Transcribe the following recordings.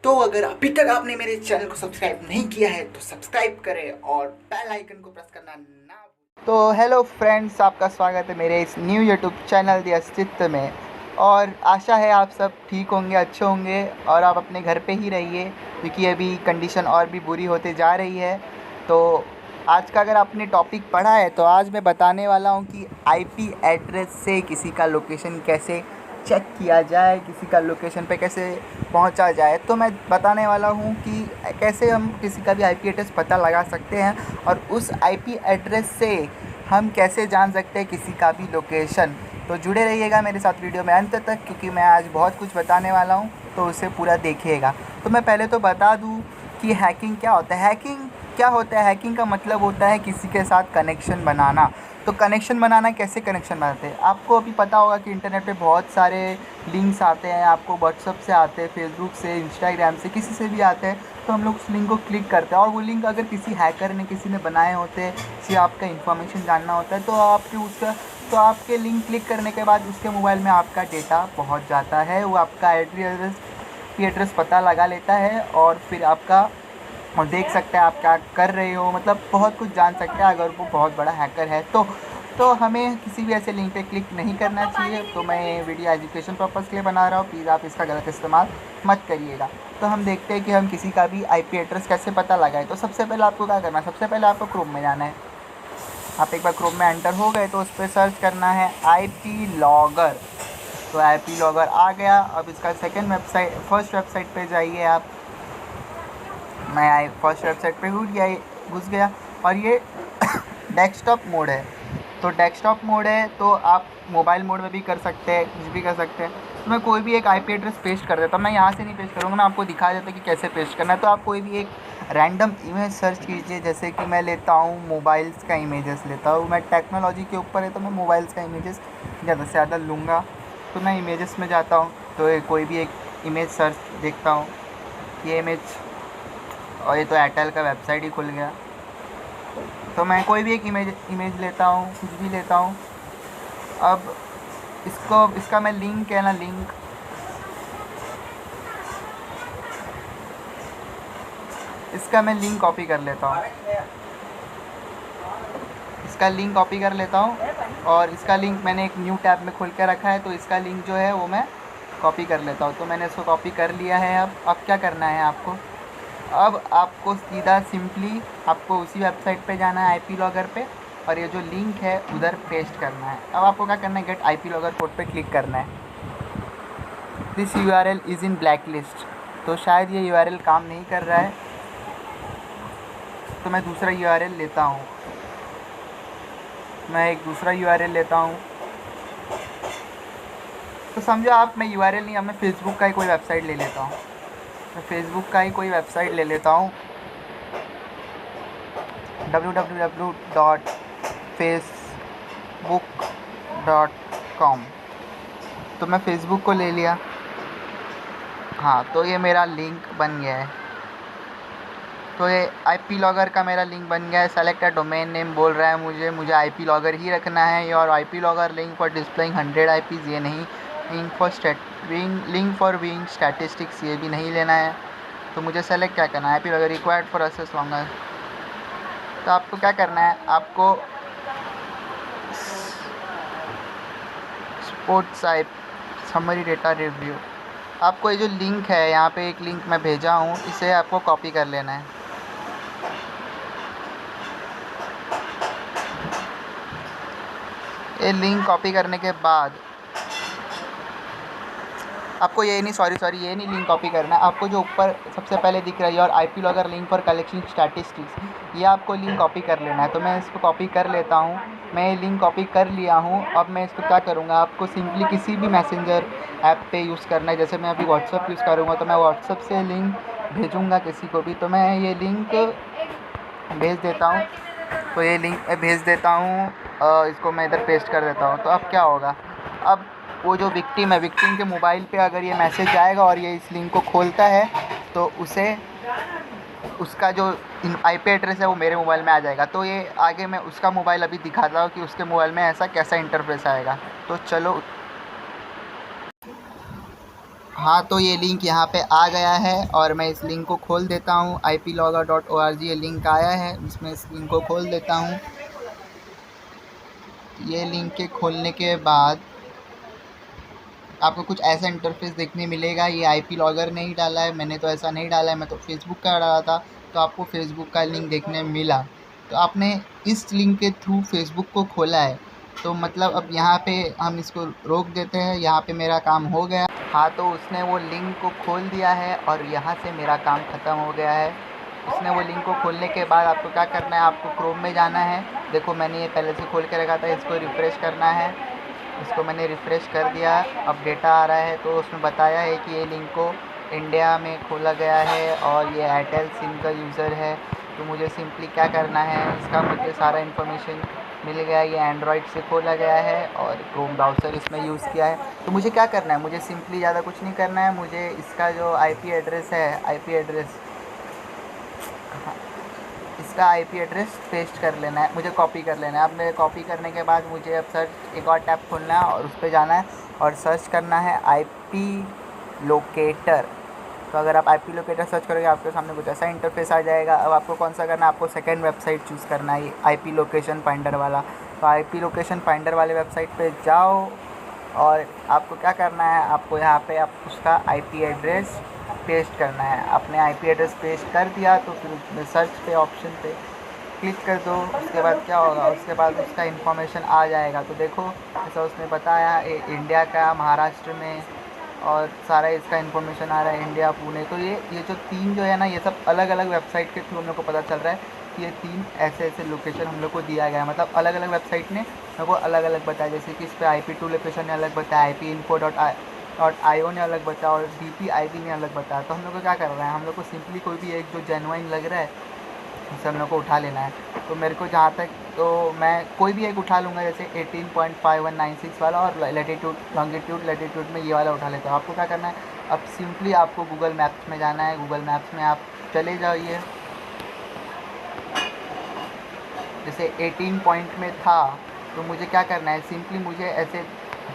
तो अगर अभी तक आपने मेरे चैनल को सब्सक्राइब नहीं किया है तो सब्सक्राइब करें और बेल आइकन को प्रेस करना ना भूलें। तो हेलो फ्रेंड्स, आपका स्वागत है मेरे इस न्यू यूट्यूब चैनल द अस्तित्व में। और आशा है आप सब ठीक होंगे, अच्छे होंगे और आप अपने घर पे ही रहिए क्योंकि अभी कंडीशन और भी बुरी होते जा रही है। तो आज का अगर आपने टॉपिक पढ़ा है तो आज मैं बताने वाला हूँ कि आईपी एड्रेस से किसी का लोकेशन कैसे चेक किया जाए, किसी का लोकेशन पे कैसे पहुंचा जाए। तो मैं बताने वाला हूं कि कैसे हम किसी का भी आईपी एड्रेस पता लगा सकते हैं और उस आईपी एड्रेस से हम कैसे जान सकते हैं किसी का भी लोकेशन। तो जुड़े रहिएगा मेरे साथ वीडियो में अंत तक क्योंकि मैं आज बहुत कुछ बताने वाला हूं, तो उसे पूरा देखिएगा। तो मैं पहले तो बता दूं कि हैकिंग क्या होता है। हैकिंग का मतलब होता है किसी के साथ कनेक्शन बनाना। तो कनेक्शन बनाना, कैसे कनेक्शन बनाते हैं? आपको अभी पता होगा कि इंटरनेट पे बहुत सारे लिंक्स आते हैं, आपको व्हाट्सअप से आते हैं, फेसबुक से, इंस्टाग्राम से, किसी से भी आते हैं। तो हम लोग उस लिंक को क्लिक करते हैं और वो लिंक अगर किसी हैकर ने, किसी ने बनाए होते हैं, किसी आपका इन्फॉर्मेशन जानना होता है तो आपके लिंक क्लिक करने के बाद उसके मोबाइल में आपका डेटा पहुँच जाता है। वो आपका एड्रेस पता लगा लेता है और फिर आपका और देख सकते हैं आप क्या कर रहे हो, मतलब बहुत कुछ जान सकते हैं अगर वो बहुत बड़ा हैकर है तो हमें किसी भी ऐसे लिंक पे क्लिक नहीं करना चाहिए। तो मैं ये वीडियो एजुकेशन पर्पज़ के लिए बना रहा हूँ, प्लीज़ आप इसका गलत इस्तेमाल मत करिएगा। तो हम देखते हैं कि हम किसी का भी आईपी एड्रेस कैसे पता लगाएं। तो सबसे पहले आपको क्या करना है, सबसे पहले आपको क्रोम में जाना है। आप एक बार क्रोम में एंटर हो गए तो उस पर सर्च करना है IP लॉगर। तो IP लॉगर आ गया। अब इसका फर्स्ट वेबसाइट पर जाइए आप। मैं फर्स्ट वेबसाइट पे घुस गया और ये डेस्कटॉप मोड है। तो डेस्कटॉप मोड है तो आप मोबाइल मोड में भी कर सकते हैं, कुछ भी कर सकते हैं। तो मैं कोई भी एक आईपी एड्रेस पेस्ट कर देता हूँ। मैं यहाँ से नहीं पेस्ट करूँगा, मैं आपको दिखा देता कि कैसे पेस्ट करना है। तो आप कोई भी एक रैंडम इमेज सर्च कीजिए, जैसे कि मैं लेता हूँ मोबाइल्स का इमेजेस लेता हूँ। मैं टेक्नोलॉजी के ऊपर है तो मैं मोबाइल्स का इमेजेस ज़्यादा से ज़्यादा लूँगा। तो मैं इमेजेस में जाता हूँ तो कोई भी एक इमेज सर्च देखता हूँ, ये इमेज, और ये तो एयरटेल का वेबसाइट ही खुल गया। तो मैं कोई भी एक इमेज लेता हूँ, कुछ भी लेता हूँ। अब इसका मैं लिंक है ना, इसका मैं लिंक कॉपी कर लेता हूँ। इसका लिंक कॉपी कर लेता हूँ और इसका लिंक मैंने एक न्यू टैब में खोल के रखा है। तो इसका लिंक जो है वो मैं कॉपी कर लेता हूँ। तो मैंने इसको कॉपी कर लिया है। अब क्या करना है आपको, अब आपको सीधा सिंपली आपको उसी वेबसाइट पे जाना है आईपी लॉगर पे और ये जो लिंक है उधर पेस्ट करना है। अब आपको क्या करना है, गेट आईपी लॉगर कोड पे क्लिक करना है। This URL is in black list. तो शायद ये यूआरएल काम नहीं कर रहा है, तो मैं दूसरा यूआरएल लेता हूँ। तो समझो आप, मैं यूआरएल नहीं, अब मैं फेसबुक का ही कोई वेबसाइट ले लेता हूँ। www.facebook.com। तो मैं फेसबुक को ले लिया। हाँ, तो ये मेरा लिंक बन गया है। तो ये आईपी लॉगर का मेरा लिंक बन गया है। सेलेक्ट डोमेन नेम बोल रहा है मुझे आईपी लॉगर ही रखना है। और IP logger link for displaying 100 IPs, ये नहीं। लिंक फॉर विंग स्टैटिस्टिक्स, ये भी नहीं लेना है। तो मुझे सेलेक्ट क्या करना है, IP logger required for access longer. तो आपको क्या करना है, आपको sports IP summary data review, आपको ये जो लिंक है, यहाँ पे एक लिंक मैं भेजा हूँ, इसे आपको कॉपी कर लेना है। ये लिंक कॉपी करने के बाद आपको ये नहीं लिंक कॉपी करना है। आपको जो ऊपर सबसे पहले दिख रही है और IP logger link for collection statistics, ये आपको लिंक कॉपी कर लेना है। तो मैं इसको कॉपी कर लेता हूँ। मैं ये लिंक कॉपी कर लिया हूँ। अब मैं इसको क्या करूँगा, आपको सिंपली किसी भी मैसेंजर ऐप पे यूज़ करना है। जैसे मैं अभी व्हाट्सअप यूज़ करूँगा तो मैं व्हाट्सअप से लिंक भेजूँगा किसी को भी। तो मैं ये लिंक भेज देता हूँ। तो ये लिंक मैं भेज देता हूँ, इसको मैं इधर पेस्ट कर देता हूँ। तो अब क्या होगा, अब वो जो विक्टिम है, विक्टिम के मोबाइल पे अगर ये मैसेज आएगा और ये इस लिंक को खोलता है तो उसका जो आईपी एड्रेस है वो मेरे मोबाइल में आ जाएगा। तो ये आगे मैं उसका मोबाइल अभी दिखाता हूँ कि उसके मोबाइल में ऐसा कैसा इंटरफेस आएगा। तो चलो, हाँ, तो ये लिंक यहाँ पे आ गया है और मैं इस लिंक को खोल देता हूँ। iplogger.org ये लिंक आया है, इसमें इस लिंक को खोल देता हूँ। ये लिंक के खोलने के बाद आपको कुछ ऐसा इंटरफेस देखने मिलेगा। ये आईपी लॉगर नहीं डाला है, मैंने तो ऐसा नहीं डाला है, मैं तो फेसबुक का डाला था, तो आपको फेसबुक का लिंक देखने मिला। तो आपने इस लिंक के थ्रू फेसबुक को खोला है, तो मतलब अब यहाँ पे हम इसको रोक देते हैं। यहाँ पे मेरा काम हो गया। हाँ, तो उसने वो लिंक को खोल दिया है और यहाँ से मेरा काम ख़त्म हो गया है। उसने वो लिंक को खोलने के बाद आपको क्या करना है, आपको क्रोम में जाना है। देखो मैंने ये पहले से खोल के रखा था, इसको रिफ़्रेश करना है। इसको मैंने रिफ़्रेश कर दिया, अब डेटा आ रहा है। तो उसमें बताया है कि ये लिंक को इंडिया में खोला गया है और ये एयरटेल सिम का यूज़र है। तो मुझे सिंपली क्या करना है, इसका मुझे सारा इन्फॉर्मेशन मिल गया। ये एंड्रॉयड से खोला गया है और क्रोम ब्राउज़र इसमें यूज़ किया है। तो मुझे क्या करना है, मुझे सिंपली ज़्यादा कुछ नहीं करना है। मुझे इसका जो आईपी एड्रेस है, इसका आईपी एड्रेस पेस्ट कर लेना है, मुझे कॉपी कर लेना है। अब मेरे कॉपी करने के बाद मुझे अब सर्च एक और टैब खोलना है और उस पर जाना है और सर्च करना है आईपी लोकेटर। तो अगर आप आईपी लोकेटर सर्च करोगे आपके सामने कुछ ऐसा इंटरफेस आ जाएगा। अब आपको कौन सा करना है, आपको सेकंड वेबसाइट चूज़ करना है, आईपी लोकेशन फाइंडर वाला। तो आईपी लोकेशन फाइंडर वाले वेबसाइट पे जाओ और आपको क्या करना है, आपको यहाँ पे आप उसका आईपी एड्रेस पेस्ट करना है। आपने आईपी एड्रेस पेस्ट कर दिया तो फिर उसमें सर्च पे ऑप्शन पे क्लिक कर दो। उसके बाद क्या होगा, उसके बाद उसका इन्फॉर्मेशन आ जाएगा। तो देखो ऐसा उसने बताया इंडिया का, महाराष्ट्र में, और सारा इसका इन्फॉर्मेशन आ रहा है इंडिया, पुणे। तो ये जो तीन जो है ना, ये सब अलग अलग वेबसाइट के थ्रू हम लोग को पता चल रहा है कि ये तीन ऐसे ऐसे लोकेशन हम लोग को दिया गया है। मतलब अलग अलग वेबसाइट ने मेरे को अलग अलग बताया। जैसे कि इस पर IP2 लोकेशन ने अलग बताया, IPinfo.io ने अलग बताया और DPIB ने अलग बताया। तो हम लोग को क्या करना है, हम लोग को सिंपली कोई भी एक जो जेन्युइन लग रहा है उसे हम लोग को उठा लेना है। तो मेरे को जहाँ तक, तो मैं कोई भी एक उठा लूँगा, जैसे 18.5196 वाला, और लॉन्गिट्यूड लैटिट्यूड में ये वाला उठा लेता हूँ। आपको क्या करना है, अब सिंपली आपको गूगल मैप्स में जाना है। गूगल मैप्स में आप चले जाइए। जैसे 18 पॉइंट में था, तो मुझे क्या करना है, सिंपली मुझे ऐसे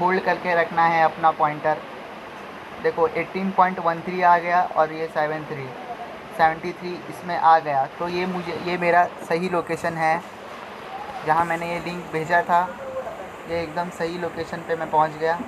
होल्ड करके रखना है अपना पॉइंटर। देखो 18.13 आ गया और ये 73 इसमें आ गया। तो ये मेरा सही लोकेशन है जहाँ मैंने ये लिंक भेजा था। ये एकदम सही लोकेशन पे मैं पहुँच गया।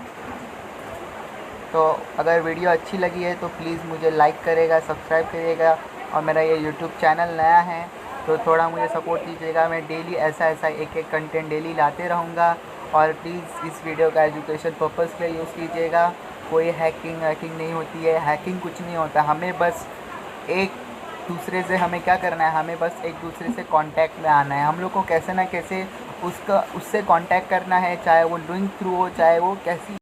तो अगर वीडियो अच्छी लगी है तो प्लीज़ मुझे लाइक करेगा, सब्सक्राइब करिएगा, और मेरा ये यूट्यूब चैनल नया है तो थोड़ा मुझे सपोर्ट कीजिएगा। मैं डेली ऐसा एक कंटेंट डेली लाते रहूँगा। और प्लीज़ इस वीडियो का एजुकेशन पर्पज़ के लिए यूज़ कीजिएगा। कोई हैकिंग नहीं होती है, हैकिंग कुछ नहीं होता। हमें बस एक दूसरे से हमें क्या करना है, हमें बस एक दूसरे से कांटेक्ट में आना है। हम लोग को कैसे ना कैसे उससे कांटेक्ट करना है, चाहे वो लिंक थ्रू हो, चाहे वो कैसी